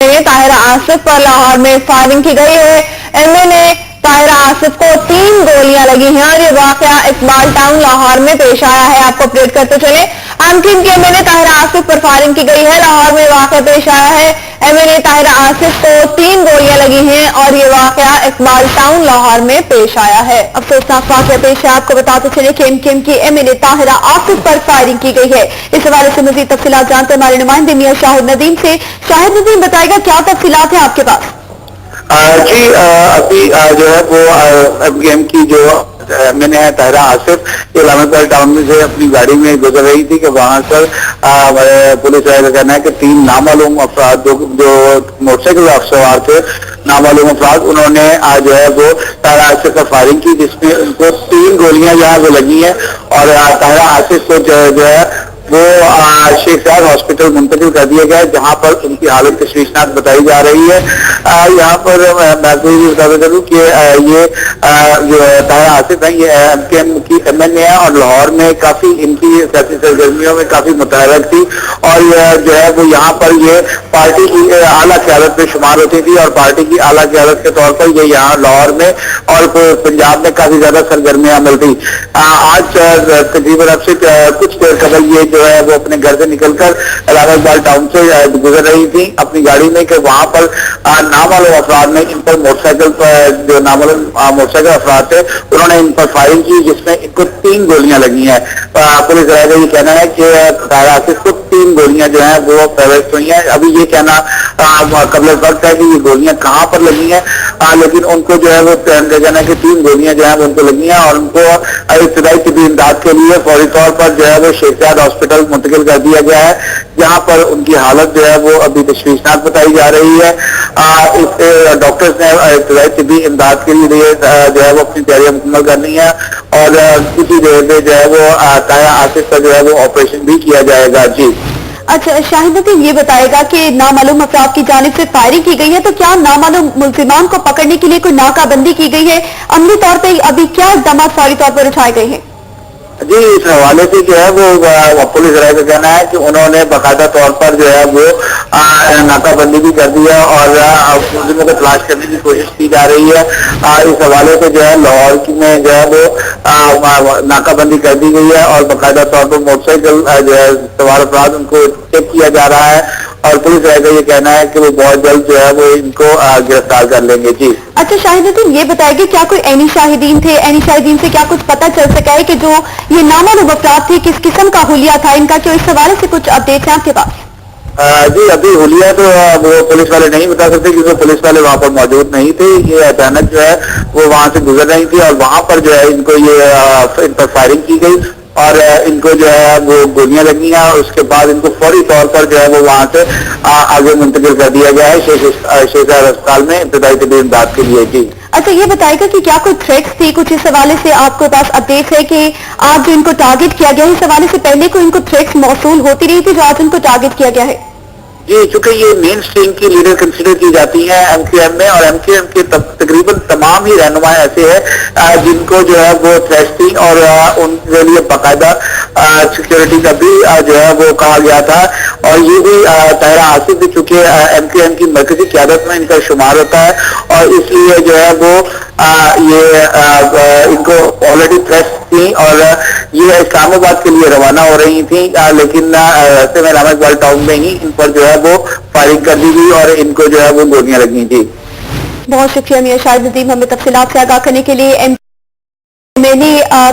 ताहिरा आसिफ पर लाहौर में फायरिंग की गई है। एमएनए ताहिरा आसिफ को 3 गोलियां लगी हैं और ये वाकया इकबाल टाउन लाहौर में पेश आया है। आपको अपडेट करते चले, एमक्यूएम के एमएनए ताहिरा आसिफ पर फायरिंग की गई है। लाहौर में वाकया पेश आया है। एमएनए ताहिरा आसिफ को 3 गोलियां लगी हैं और ये वाकया इकबाल टाउन लाहौर में पेश आया है। अफसोसनाक वाकया पेश है। आपको बताते चले कि एमक्यूएम की एमएनए ताहिरा आसिफ पर फायरिंग की गई है। इस हवाले से मजीद तफसीलात जानते हैं हमारे नुमाइंदे मियां शाहिद नदीम से। शाहिद नदीम, बताएगा क्या तफसीलात है आपके पास? जी अभी जो है वो एमक्यूएम की जो मैंने है ताहिरा आसिफ इलाहाबाद टाउन में से अपनी गाड़ी में गुजर रही थी कि वहां पर पुलिस वाले का कहना है कि 3 नामालूम अफराद जो मोटरसाइकिल सवार थे, नामालूम अफराद, उन्होंने आज जो है वो ताहिरा आसिफ पर फायरिंग की, जिसमें उनको 3 गोलियां यहाँ वो लगी हैं और ताहिरा आसिफ को जो है वो शेख जायद हॉस्पिटल मुंतकिल कर दिया गया है, जहां पर उनकी हालत तशवीशनाक बताई जा रही है। यहाँ पर मैं आपको ये बताता चलूं कि ये जो ताहिरा आसिफ है, ये एमक्यूएम की एमएनए है और लाहौर में काफी इनकी सियासी सरगर्मियों में काफी मुतहरक थी और जो है वो यहाँ पर ये पार्टी की आला क़यादत में शुमार होती थी और पार्टी की आला क़यादत के तौर पर ये यहाँ लाहौर में और पंजाब में काफी ज्यादा सरगर्मियां मिलती। आज तकरीबन अब से कुछ देर कबल ये जो है वो अपने घर से निकलकर इलाहाबाद टाउन से गुजर रही थी अपनी गाड़ी में कि वहां पर नामालूम अफराद ने इन पर मोटरसाइकिल पर जो नामालूम मोटरसाइकिल अफराद थे, उन्होंने इन पर फायरिंग की, जिसमें इनको 3 गोलियां लगी हैं। पुलिस का ये कहना है कि ताहिरा आसिफ को 3 गोलियां जो है वो प्रवेश हुई हैं। अभी ये कहना कबल वक्त है कि ये गोलियां कहाँ पर लगी हैं, लेकिन उनको जो है वो कहना है कि 3 गोलियां जो है वो उनको लगी हैं और उनको इब्तदाई तिब्बी इमदाद के लिए फौरी तौर पर जो है वो शेख जायद हॉस्पिटल मुंतकिल कर दिया गया है, जहां पर उनकी हालत जो है वो अभी तशवीशनाक बताई जा रही है। डॉक्टर्स ने इब्तदाई तिब्बी इमदाद के लिए जो है वो अपनी तैयारियां मुकम्मल करनी है और कुछ ही देर में जो है वो ताहिरा आसिफ का जो है वो ऑपरेशन भी किया जाएगा। जी अच्छा शाहिद नदीम, ये बताएगा कि नामालूम अफराद की जानिब से फायरिंग की गई है, तो क्या नामालूम मुल्जिमान को पकड़ने के लिए कोई नाकाबंदी की गई है? अमली तौर पर अभी क्या इक़दाम फौरी तौर पर उठाए गए हैं? जी, इस हवाले से जो है वो पुलिस राय का कहना है कि उन्होंने बाकायदा तौर पर जो है वो नाकाबंदी भी कर दी है और मुलजिमों को तलाश करने की कोशिश की जा रही है। इस हवाले से जो है लाहौर में जो है वो नाकाबंदी कर दी गई है और बाकायदा तौर पर मोटरसाइकिल जो है सवार अपराध उनको चेक किया जा रहा है और पुलिस राय का ये कहना है कि वो बहुत जल्द जो है वो इनको गिरफ्तार कर लेंगे। जी अच्छा शाहिद नदीम, ये बताएगी क्या कोई ऐनी शाहिदीन थे? ऐनी शाहिदीन से क्या कुछ पता चल सका है कि जो ये नामालूम अफराद थे किस किस्म का हुलिया था इनका? क्यों इस हवाले से कुछ अपडेट है आपके पास? जी अभी हुलिया तो वो पुलिस वाले नहीं बता सकते क्योंकि पुलिस वाले वहां पर मौजूद नहीं थे। ये अचानक जो है वो वहां से गुजर रही थी और वहां पर जो है इनको इन पर फायरिंग की गई और इनको जो है वो गोलियां लगी हैं और उसके बाद इनको फौरी तौर पर जो है वो वहां से आगे मुंतकिल कर दिया गया है शेख अस्पताल में इब्तदाई तिब्बी इमदाद के लिए। जी अच्छा, ये बताएगा कि क्या कोई थ्रेट्स थी? कुछ इस हवाले से आपके पास अपडेट है कि आज जो इनको टारगेट किया गया है, इस हवाले से पहले कोई इनको थ्रेट्स मौसूल होती रही थी जो आज इनको टारगेट किया गया है? जी, चूंकि ये मेन स्ट्रीम की लीडर कंसिडर की जाती हैं एमक्यूएम में और एमक्यूएम के तकरीबन तमाम ही रहनुमा ऐसे हैं जिनको जो है वो थ्रेट थी और उनके लिए बाकायदा सिक्योरिटी का भी जो है वो कहा गया था और ये भी ताहिरा आसिफ भी चूंकि एमक्यूएम की मरकजी क़यादत में इनका शुमार होता है और इसलिए जो है वो इनको ऑलरेडी थ्रेट थी और ये इस्लामाबाद के लिए रवाना हो रही थी, लेकिन ऐसे में इलाहाबाद टाउन में ही इन पर जो है वो फायरिंग कर दी गई और इनको जो है वो गोलियां लगी थी। बहुत शुक्रिया मियां शाहिद नदीम, हमें तफसीलात से आगाह करने के लिए। मैंने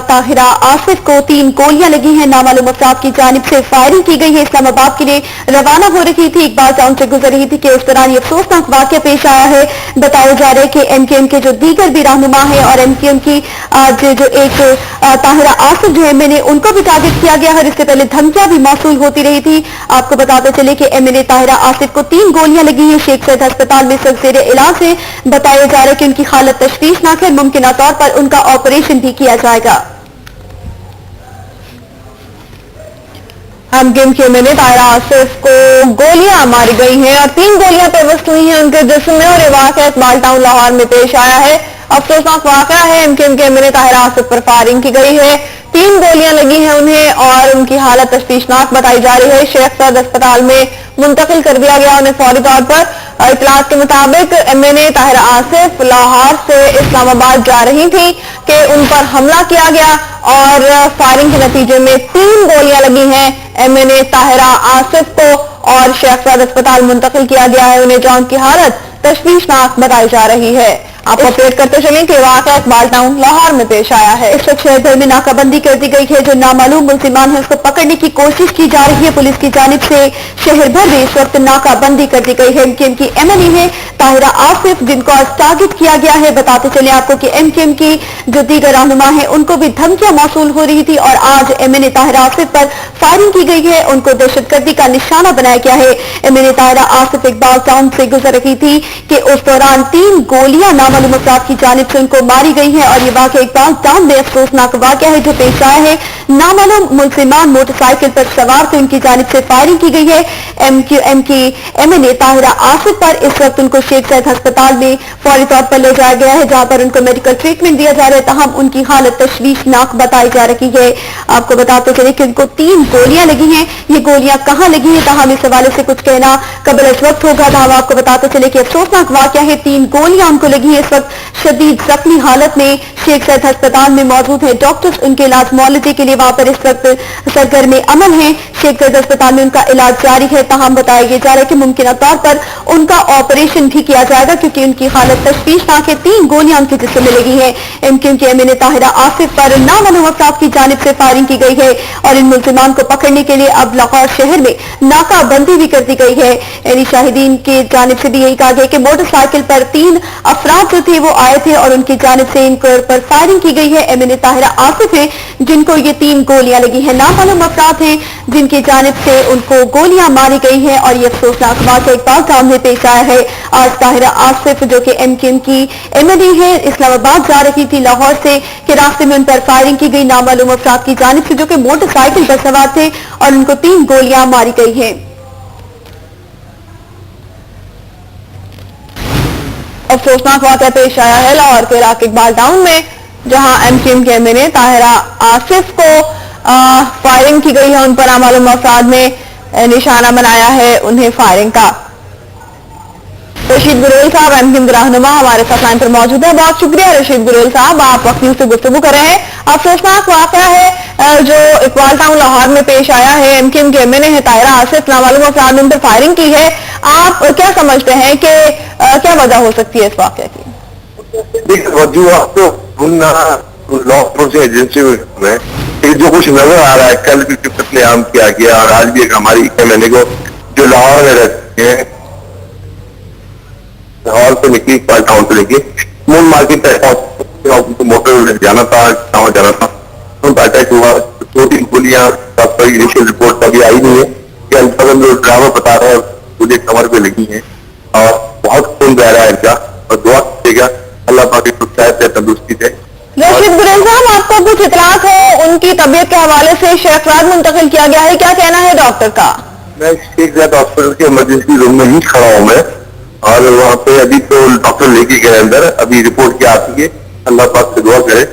ताहिरा आसिफ को 3 गोलियां लगी हैं, नामालूम अफराद की जानिब से फायरिंग की गई है, इस्लामाबाद के लिए रवाना हो रही थी, इकबाल टाउन से गुजर रही थी कि उस दौरान ये अफसोसनाक वाकया पेश आया है। बताया जा रहा है कि एमक्यूएम के जो दीगर भी रहनुमा है और एमक्यूएम की जो एक ताहिरा आसिफ जो है मैंने उनको भी टारगेट किया गया है। इससे पहले धमकियां भी मौसूल होती रही थी। आपको बताते चले कि एमएनए ताहिरा आसिफ को 3 गोलियां लगी हैं, शेख जायद अस्पताल में जेर इलाज है। बताया जा रहा है कि उनकी हालत तशवीशनाक है, मुमकिन तौर पर उनका ऑपरेशन भी किया जाएगा। एमक्यूएम के एमएनए ताहिरा आसिफ को गोलियां मारी गई हैं और 3 गोलियां पेवस्त हुई हैं उनके जिस्म में और ये वाकया इकबाल टाउन लाहौर में पेश आया है। अफसोसनाक वाकया है। एमक्यूएम के एमएनए ताहिरा आसिफ पर फायरिंग की गई है, 3 गोलियां लगी हैं उन्हें और उनकी हालत तशवीशनाक बताई जा रही है। शेख जायद अस्पताल में मुंतकिल कर दिया गया उन्हें फौरी तौर पर। اطلاعات کے مطابق MNA طاہرہ آصف لاہور سے اسلام آباد جا رہی تھی کہ ان پر حملہ کیا گیا اور فائرنگ کے نتیجے میں 3 گولیاں لگی ہیں. MNA طاہرہ آصف کو اور شیخ زاید اسپتال منتقل کیا گیا ہے. انہیں جان کی حالت تشویشناک بتائی جا رہی ہے. آپ اپڈیٹ کرتے چلیں کہ واقعہ اقبال ٹاؤن لاہور میں پیش آیا ہے. اس وقت شہر بھر میں ناکہ بندی کر دی گئی ہے. جو نامعلوم ملزمان ہے اس کو پکڑنے کی کوشش کی جا رہی ہے. پولیس کی جانب سے شہر بھر میں اس وقت ناکہ بندی کر دی گئی ہے. MKM کی MNA ہے طاہرہ آصف جن کو آج ٹارگٹ کیا گیا ہے. بتاتے چلیں آپ کو کہ MKM کی جو دیگر رہنما ہیں ان کو بھی دھمکیاں موصول ہو رہی تھی اور آج MNA طاہرہ آصف پر فائرنگ کی گئی ہے. ان کو دہشت گردی کا نشانہ بنایا گیا ہے. MNA طاہرہ آصف اقبال ٹاؤن سے گزر رہی تھی کہ اس دوران 3 گولیاں نامعلوم افراد کی جانب سے ان کو ماری گئی ہیں اور یہ واقعہ اقبال ٹاؤن میں افسوسناک واقعہ ہے جو پیش آیا ہے. نامعلوم ملزمان موٹر سائیکل پر سوار تھے. ان کی جانب سے فائرنگ کی گئی ہے. MQM کی MNA طاہرہ آصف پر اس وقت ان کو شیخ زاید ہسپتال میں فوری طور پر لے جایا گیا ہے جہاں پر ان کو میڈیکل ٹریٹمنٹ دیا جا رہا ہے. تاہم ان کی حالت تشویشناک بتائی جا رہی ہے. آپ کو بتاتے چلے کہ ان کو 3 گولیاں لگی ہیں. یہ گولیاں کہاں لگی ہیں تاہم اس حوالے سے کچھ کہنا قبل از وقت ہوگا. تاہم آپ کو بتاتے چلے کہ افسوسناک واقعہ ہے. 3 گولیاں ان کو لگی ہیں. اس وقت شدید زخمی حالت میں شیخ زاید ہسپتال میں موجود ہیں. ڈاکٹرز ان کے علاج معالجے کے لیے وہاں پر اس وقت سرگرم عمل ہیں. شیخ زاید ہسپتال میں ان کا علاج جاری ہے. تاہم بتایا یہ جا رہا ہے کہ ممکنہ طور پر ان کا آپریشن بھی کیا جائے گا کیونکہ ان کی حالت تشویشناک ہے. 3 گولیاں ان کے جسم میں لگی ہیں. MKM کے MNA طاہرہ آصف پر نامعلوم افراد کی جانب سے فائرنگ کی گئی ہے اور ان ملزمان کو پکڑنے کے لیے اب لاہور شہر میں ناکہ بندی بھی کر دی گئی ہے. یعنی شاہدین کی جانب سے بھی یہی کہا گیا کہ موٹر سائیکل پر 3 افراد جو تھے وہ آئے تھے اور ان کی جانب سے ان پر فائرنگ کی گئی ہے. MNA طاہرہ آصف ہیں جن کو یہ 3 گولیاں لگی ہیں. نامعلوم افراد ہیں جن کی جانب سے ان کو گولیاں ماری گئی ہیں اور یہ افسوسناک واقعہ اقبال ٹاؤن میں پیش آیا ہے. آج طاہرہ آصف جو کہ MKM کی MNA ہے اسلام آباد جا رہی تھی لاہور سے کہ راستے میں ان پر فائرنگ کی گئی نامعلوم افراد کی جانب سے جو کہ موٹر سائیکل پر سوار تھے اور ان کو 3 گولیاں ماری گئی ہیں. افسوسناک واقعہ پیش آیا ہے لاہور کے علاقے اقبال ٹاؤن میں جہاں MKM کے MNA طاہرہ آصف کو فائرنگ کی گئی ہے. ان پر نامعلوم افراد نے نشانہ بنایا ہے انہیں فائرنگ کا. رشید گریل صاحب MKM رہنما ہمارے ساتھ لائن پر موجود ہے. بہت شکریہ رشید گریل صاحب آپ وقت سے گفتگو کر رہے ہیں. افسوسناک واقعہ ہے جو اقبال ٹاؤن لاہور میں پیش آیا ہے. MKM کے MNA ہے طاہرہ آصف نامعلوم افراد نے ان پر فائرنگ کی ہے. آپ کیا سمجھتے ہیں کہ کیا وجہ ہو سکتی ہے اس واقعے کی؟ وجوہات تو لا ایجنسی میں جو کچھ نظر آ رہا ہے کل بھی قتل عام کیا گیا اور آج بھی ایک ہماری MNA کو جو لاہور میں رہتے ہیں لاہور سے نکلی اقبال ٹاؤن سے لے کے مون مارکیٹ تک موٹر جانا تھا گاؤں جانا تھا اٹیک ہوا. 2-3 گولیاں انیشیل رپورٹ ابھی آئی نہیں ہے کہ الفاظ جو ڈرامہ بتا رہے ہیں گولی کمر پہ لگی ہیں اور بہت خون بہ رہا ہے ان کا اور دعا کرے گا اللہ پاک کی صحت سے تندرستی دے. رشید گریل صاحب آپ کو کچھ اطلاعات ہو ان کی طبیعت کے حوالے سے شیخ زاید منتقل کیا گیا ہے کیا کہنا ہے ڈاکٹر کا؟ میں شیخ زاید ہاسپٹل کے ایمرجنسی روم میں ہی کھڑا ہوں میں اور وہاں پہ ابھی تو ڈاکٹر لے کے گئے اندر. ابھی رپورٹ کیا آتی ہے اللہ پاک سے دعا کرے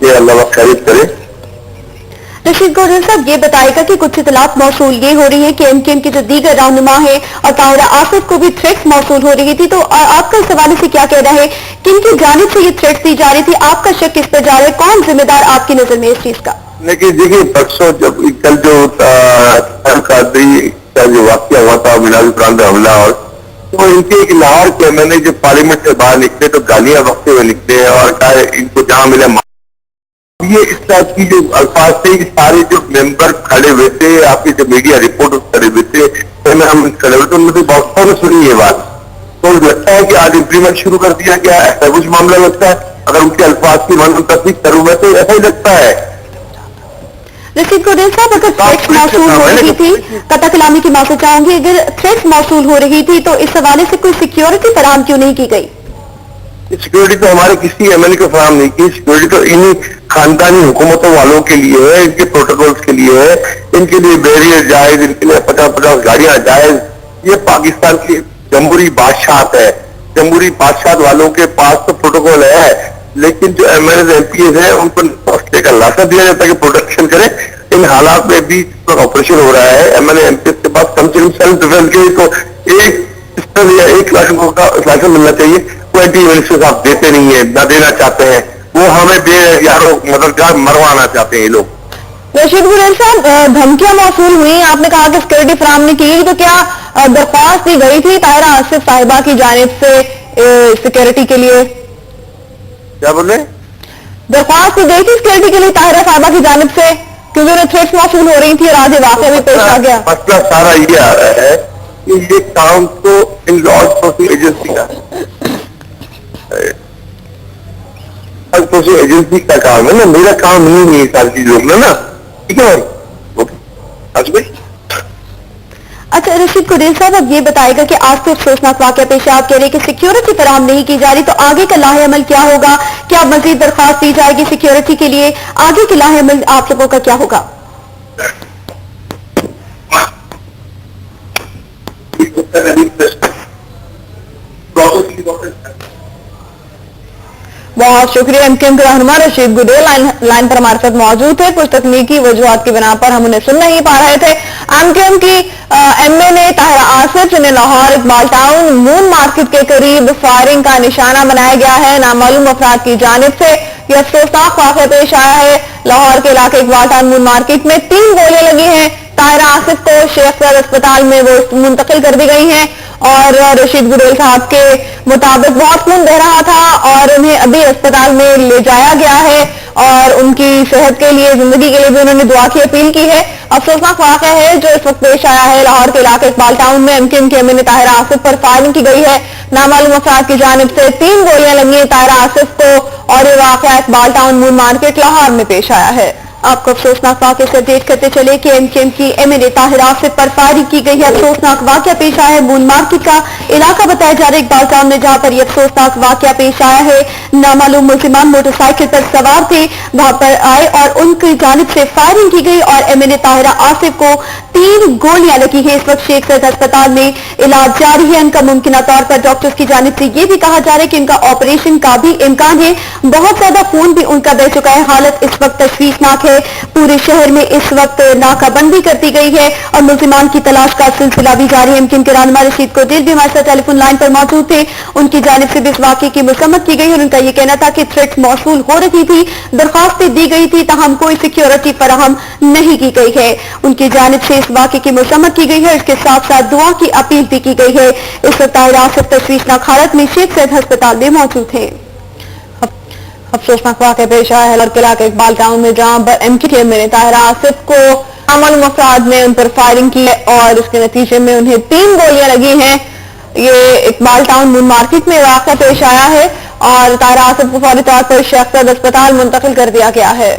کہ اللہ پاک خیریت کرے. رشید گریل صاحب یہ بتائے گا کہ کچھ اطلاعات موصول یہ ہو رہی ہے کہ MKM کے جو دیگر رہنما ہیں اور طاہرہ آصف کو بھی تھریٹس موصول ہو رہی تھی تو آپ کا اس حوالے سے کیا کہنا ہے کن کی جانب سے یہ تھریٹس دی جا رہی تھی؟ آپ کا شک کس پہ جا رہا ہے؟ کون ذمہ دار آپ کی نظر میں اس چیز کا؟ لیکن دیکھیے پرسوں جب کل جو قادری کا جو واقعہ ہوا تھا میناز فرحان کا حملہ اور تو ان کے ایک لاہور کے MNA جو پارلیمنٹ سے باہر نکلے تو گالیاں بکتے ہوئے نکلے اور ان کو جہاں ملے یہ اس طرح کی جو الفاظ تھے سارے جو ممبر کھڑے ہوئے تھے آپ کے جو میڈیا رپورٹر کھڑے ہوئے تھے ہم کھڑے ہوئے تو ان میں سے بہت نے سنی یہ بات تو لگتا ہے کہ آج امپلیمنٹ شروع کر دیا گیا ایسا کچھ معاملہ لگتا ہے اگر ان کے الفاظ کی من تصدیق کروں میں تو ایسا ہی لگتا ہے. رشید گریل صاحب اگر تھریٹس موصول ہو رہی تھی قطع کلامی کی معافی چاہوں گی اگر تھریٹس موصول ہو رہی تھی تو اس حوالے سے کوئی سیکیورٹی فراہم کیوں نہیں کی گئی؟ سیکورٹی تو ہمارے کسی MNA کو فراہم نہیں کی. سیکورٹی تو انہی خاندانی حکومتوں والوں کے لیے ہے ان کے پروٹوکولز کے لیے ہے ان کے لیے بیریئر جائز ان کے لیے 50-50 گاڑیاں جائز. یہ پاکستان کی جمہوری بادشاہت ہے. جمہوری بادشاہت والوں کے پاس تو پروٹوکول ہے لیکن جو MNAs MPs ہیں ان کو حوصلے کا لاسا دیا جاتا ہے کہ پروٹیکشن کرے. ان حالات میں بھی آپریشن ہو رہا ہے MNA MPs کے پاس کم سے کم سیلف ڈیفینس کے تو ایک इस तरह 1 लाख रुपए का लाइसेंस मिलना चाहिए, वो एंटी मिनिस्टर साहब देते नहीं है, ना देना चाहते हैं, वो हमें यारों मददगार मरवाना चाहते हैं ये लोग। रशीद गुरेल साहब, धमकियां मौसूल हुई, आपने कहा कि सिक्योरिटी फराहम नहीं की, तो क्या दरख्वास्त दी गई थी ताहिरा आसिफ साहिबा की जानिब से सिक्योरिटी के लिए? क्या बोले? दरख्वास्त दी गई थी सिक्योरिटी के लिए ताहिरा साहिबा की जानिब से, क्योंकि उन्हें थ्रेट्स मौसूल हो रही थी और आज ये वाकया भी पेश आ गया। मसला सारा ये आ रहा है कि ये काम तो इन लॉ एनफोर्समेंट एजेंसी का एजेंसी का काम है ना, मेरा काम नहीं है सारी चीजों में ना, ठीक है भाई। अच्छा रशीद गुरेल साहब, अब ये बताएगा कि आज तो अफसोसनाक वाकया पेश है, आप कह रहे हैं कि सिक्योरिटी फराहम नहीं की जा रही, तो आगे का लाहे अमल क्या होगा? क्या मजीद दरख्वास्त दी जाएगी सिक्योरिटी के लिए? आगे के लाहे अमल आप लोगों का क्या होगा? बहुत शुक्रिया। एमकेएम के रहनुमा रशीद गुरेल लाइन पर हमारे साथ मौजूद थे। कुछ तकनीकी वजूहात की बिना पर हम उन्हें सुन नहीं पा रहे थे। एमकेएम की एमएनए ताहिरा आसिफ, जिन्हें Lahore Iqbal town moon market के करीब फायरिंग का निशाना बनाया गया है नामालूम अफराद की जानिब से, यह अफसोसनाक वाक़या पेश आया है। लाहौर के इलाके इकबाल टाउन मून मार्केट में 3 गोलियां लगी हैं। ताहिरा आसिफ को शेख सैयद अस्पताल में वो मुंतकिल कर दी गई हैं और रशीद गुरेल साहब के मुताबिक बहुत खून बह रहा था और उन्हें अभी अस्पताल में ले जाया गया है और उनकी सेहत के लिए, जिंदगी के लिए भी उन्होंने दुआ की अपील की है। अफसोसनाक वाक़या है जो इस वक्त पेश आया है। लाहौर के इलाके इकबाल टाउन में एमकेएम के एमएनए ताहिरा आसिफ पर फायरिंग की गई है। नामालूम अफराद की जानिब से 3 गोलियां लगी हैं ताहिरा आसिफ को और ये वाक़या Iqbal town moon market Lahore में पेश आया है। आपको अफसोसनाक वाक़े से अपडेट करते चले कि एमकेएम की एमएनए ताहिरा आसिफ पर फायरिंग की गई है। अफसोसनाक वाक़या पेश आया है मून मार्केट का इलाका बताया जा रहा है इकबाल टाउन में, जहां पर यह अफसोसनाक वाक़या पेश आया है। नामालूम मुल्जिमान मोटरसाइकिल पर सवार थे, वहां पर आए और उनकी जानिब से फायरिंग की गई और एमएनए ताहिरा आसिफ को 3 गोलियां लगी हैं। इस वक्त शेख सैयद अस्पताल में इलाज जारी है। उनका मुमकिन तौर पर डॉक्टर्स की जानिब से यह भी कहा जा रहा है कि उनका ऑपरेशन का भी इम्कान है। बहुत ज्यादा खून भी उनका बह चुका है। हालत इस वक्त तशवीशनाक है। पूरे शहर में इस वक्त नाकाबंदी कर दी गई है और मुल्जिमान की तलाश का सिलसिला भी जारी है। एमकेएम के रहनुमा रशीद गुरेल भी हमारे साथ टेलीफोन लाइन पर मौजूद थे। उनकी जानिब से भी इस वाक़े की मजम्मत की गई और उनका यह कहना था कि थ्रेट मौसूल हो रही थी, दरख्वास्तें दी गई थी, ताहम कोई सिक्योरिटी फराहम नहीं की गई है। उनकी जानिब से इस वाक़े की मजम्मत की गई है। इसके साथ साथ दुआ की अपील भी की गई है। इस वक्त ताहिरा आसिफ तशवीशनाक हालत में शेख सैयद अस्पताल में मौजूद है। अफसोसनाक वाक़या पेश आया है लाहौर के इलाके इकबाल टाउन में, जहां पर एमकेएम के एमएनए ताहिरा आसिफ को नामालूम अफराद ने उन पर फायरिंग की है और इसके नतीजे में उन्हें 3 गोलियां लगी हैं। ये इकबाल टाउन मून मार्केट में वाक़या पेश आया है और ताहिरा आसिफ को फौरी तौर पर शेख सैयद अस्पताल मुंतकिल कर दिया गया है।